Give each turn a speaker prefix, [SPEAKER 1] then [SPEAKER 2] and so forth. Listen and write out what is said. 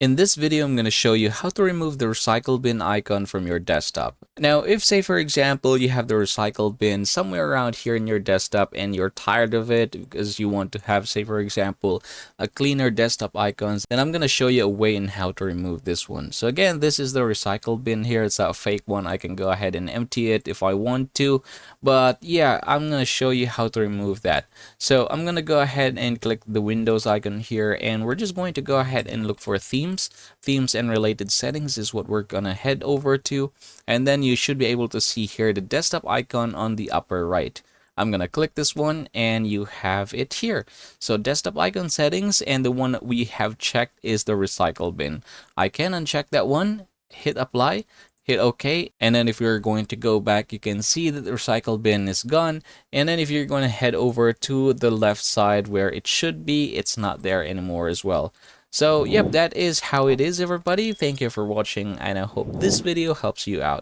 [SPEAKER 1] In this video, I'm going to show you how to remove the recycle bin icon from your desktop. Now, if say for example, you have the recycle bin somewhere around here in your desktop and you're tired of it because you want to have, say for example, a cleaner desktop icons, then I'm going to show you a way in how to remove this one. So again, this is the recycle bin here. It's a fake one. I can go ahead and empty it if I want to, but yeah, I'm going to show you how to remove that. So I'm going to go ahead and click the Windows icon here, and we're just going to go ahead and look for themes and related settings is what we're gonna head over to, and then you should be able to see here the desktop icon on the upper right. I'm gonna click this one and you have it here. So desktop icon settings, and the one that we have checked is the recycle bin. I can uncheck that one, hit apply, hit OK, and then if you're going to go back, you can see that the recycle bin is gone. And then if you're going to head over to the left side where it should be, it's not there anymore as well. So yep, that is how it is, everybody. Thank you for watching, and I hope this video helps you out.